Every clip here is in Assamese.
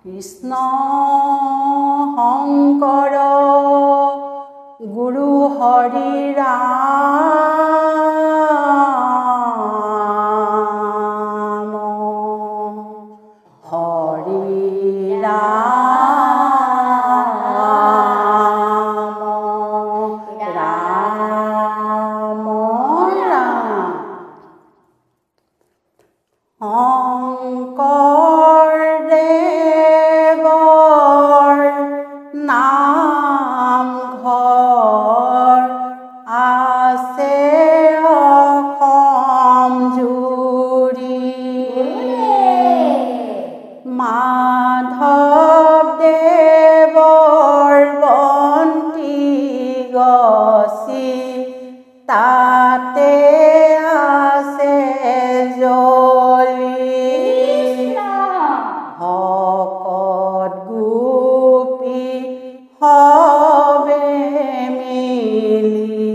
কৃষ্ণ শংকৰ গুৰু হৰি ৰাম হৰি ৰাম ৰাম শংকৰদেৱৰ নামঘৰ আছে অসম জুৰি মাধৱদেৱৰ বন্তি গছি তাতে আছে জ্বলি ভকত গোপী সবে মিলি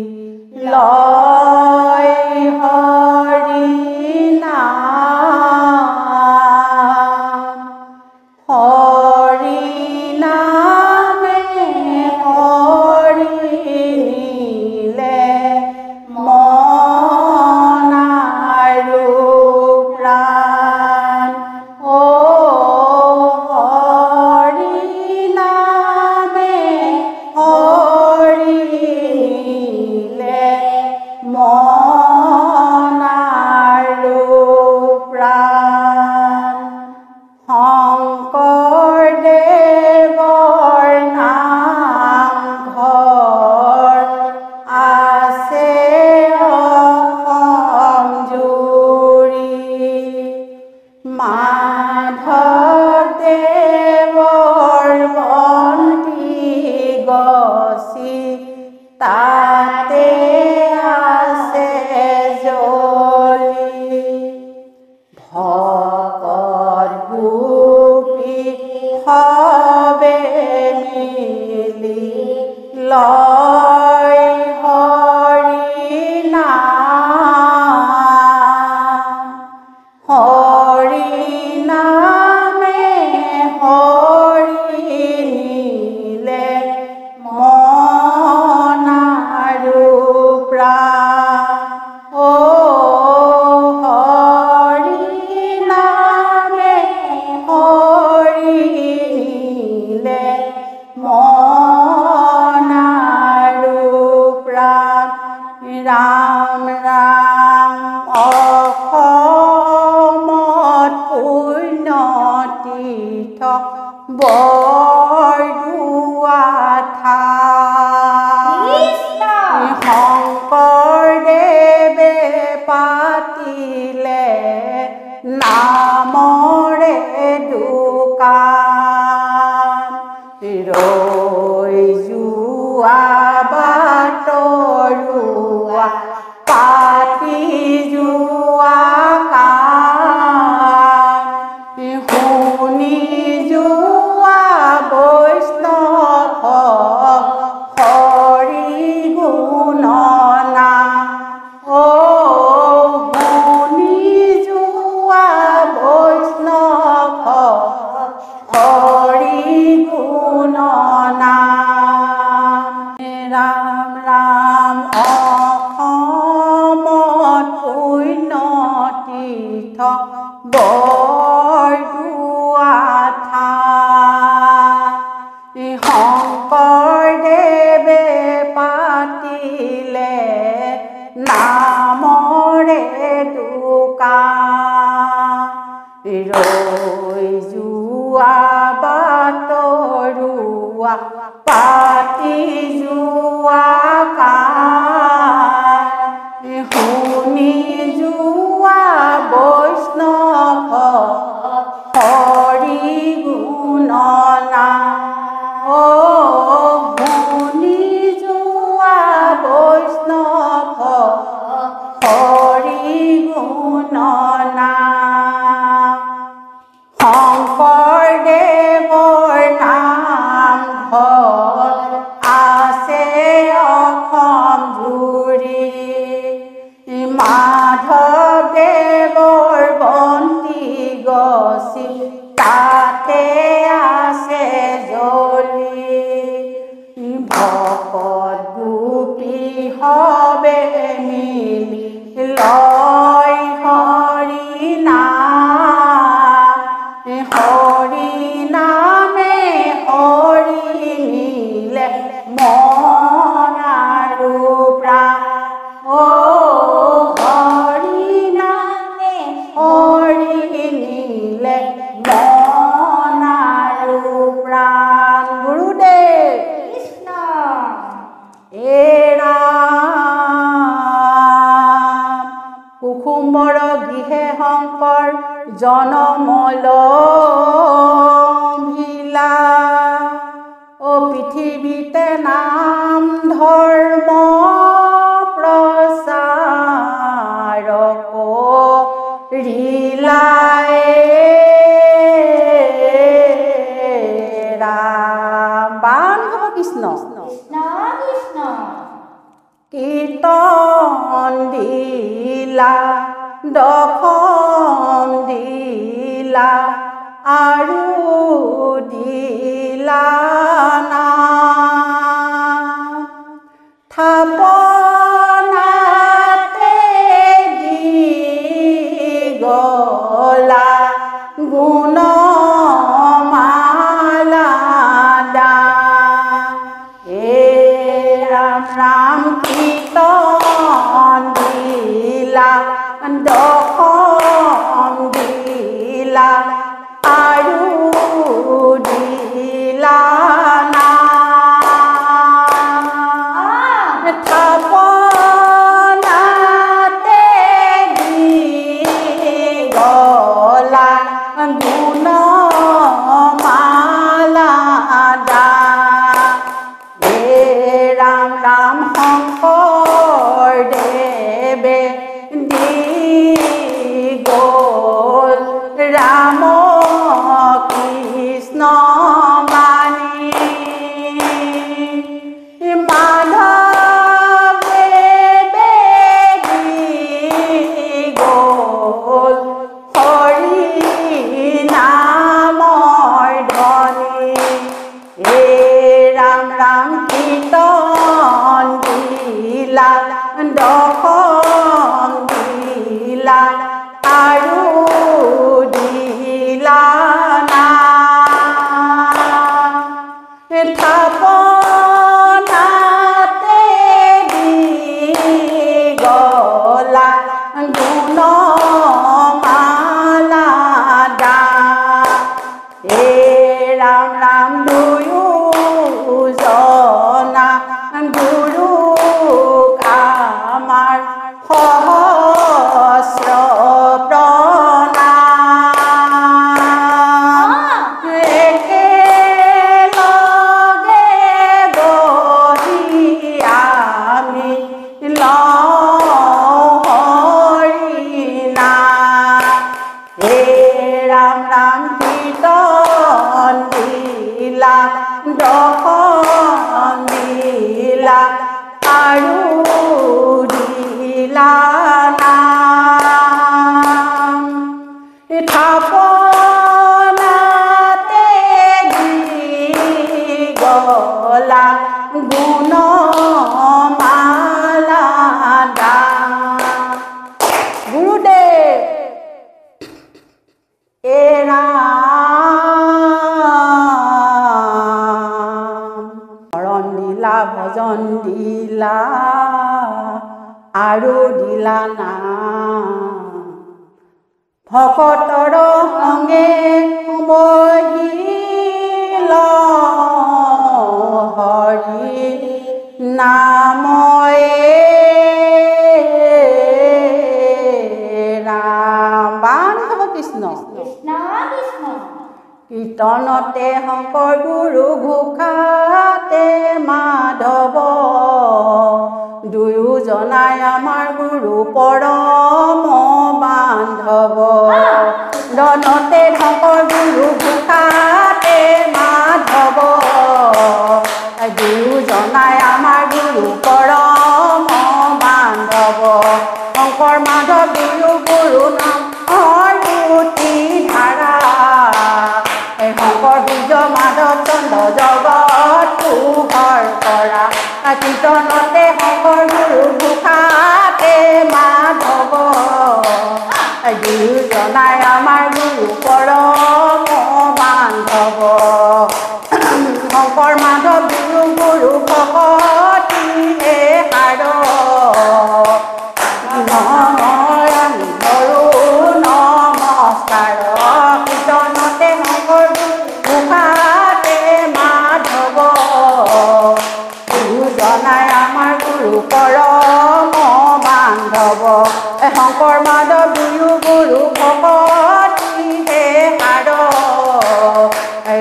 লয় হৰি নাম হৰি নামে হৰি নিলে মন আৰু প্ৰাণ হৰি নামে হৰি নিলে মন আৰু প্ৰাণ শংকৰদেৱৰ নামঘৰ আছে অসম জুৰি মাধৱদেৱৰ বন্তি গছি তাতে আছে জ্বলি ভকত গোপী সবে মিলি লয় হৰি নাম হৰি নামে হৰি নিলে মন আৰু প্ৰাণ হৰি নামে হৰি নিলে মন আৰু প্ৰাণ ৰাম ৰাম অসমত পুণ্য তীৰ্থ বৰদোৱা ঠাই শংকৰদেৱে পাতিলে নামৰে দোকান ৰৈ যোৱা বাটৰুৱা পাতি যোৱা কান শুনি যোৱা বৈষ্ণৱ হৰি গুণ নাম শুনি যোৱা বৈষ্ণৱ হৰি গুণ নাম ৰাম ৰাম অসমত পুণ্য তীৰ্থ বৰদোৱা ঠাই শংকৰদেৱে পাতিলে নামৰে দোকান ৰৈ যোৱা বাটৰুৱা পাতি যোৱা কান শুনি যোৱা বৈষ্ণৱ হৰি গুণ নাম শুনি যোৱা বৈষ্ণৱ হৰি গুণ নাম শংকৰদেৱৰ নাম ঘৰ আছে অসম জুৰি মাধৱদেৱৰ বন্তি গছি তাতে আছে জ্বলি ভকত গোপী হবে মিলি লয় হৰি নাম হৰি নামে হৰি নিলে মন আৰু প্ৰাণ হৰি নামে হৰি নিলে মন আৰু প্ৰাণ গুৰুদেৱ কৃষ্ণ ৰাম কুসুম্বৰ গৃহে শংকৰ জনমল ভিলা পৃথিৱীতে নাম ধৰ্ম প্ৰচাৰ কৰিলাই ৰাম বান্ধৱ কৃষ্ণ কীৰ্তন দিলা দশম দিলা আৰু দিলা নাম থাপনাতে দি গলা গুণমালা দান ৰাম ৰাম কীৰ্তন দিলা দশম দিলা আৰু দিলা নাম থাপনাতে দি গলা গুণমালা দান ৰাম ৰাম শংকৰদেৱে দি গ'ল ৰাম কৃষ্ণ মানি মাধৱদেৱে দি গ'ল হৰি নামৰ ধ্বনি ৰাম ৰাম কীৰ্তন দিলা দশম দিলা আৰু দিলা নাম থাপনাতে দি গলা গুণমালা দান ৰাম ৰাম দুয়োজনা গুৰুক আমাৰ সহস্ৰ প্ৰণাম একেলগে বহি আমি লওঁ হৰি নাম ৰাম ৰাম কীৰ্তন দিলা দশম দিলা আৰু দিলা নাম থাপনাতে দি গলা গুণমালা দান গুৰুদেৱ শৰণ দিলা ভজন দিলা আৰু দিলা নাম ভকতৰ সংগে বহিল হৰি নাময়ে ৰাম বান্ধৱ কৃষ্ণ কীৰ্তনতে শংকৰ গুৰু ঘোষাতে মাধৱ দুয়োজনাই আমাৰ গুৰু পৰম বান্ধৱ দনতে শংকৰ গুৰু ঘোষাতে মাধৱ কীৰ্তনতে শংকৰ গুৰু ঘোষাতে মাধৱ দুয়োজনাই আমাৰ গুৰু পৰম বান্ধৱ শংকৰ মাধৱ গুৰু গুৰু ভকতি সাৰ ধৰো নমস্কাৰ কীৰ্তনতে শংকৰ ঘোষাতে মাধৱ দুয়োজনাই আমাৰ গুৰু পৰম বান্ধৱ শংকৰ মাধৱ দুয়ো গুৰু ভকতি সাৰ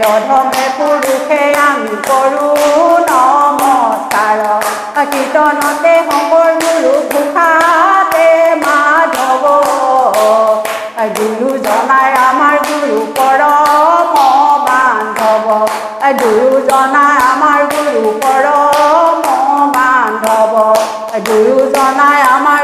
অধমে পুৰুষে আমি কৰোঁ নমস্কাৰ কীৰ্তনতে শংকৰ গুৰু ঘোষাতে মাধৱ দুয়োজনাই আমাৰ গুৰু পৰম বান্ধৱ দুয়োজনাই আমাৰ গুৰু পৰম বান্ধৱ দুয়োজনাই আমাৰ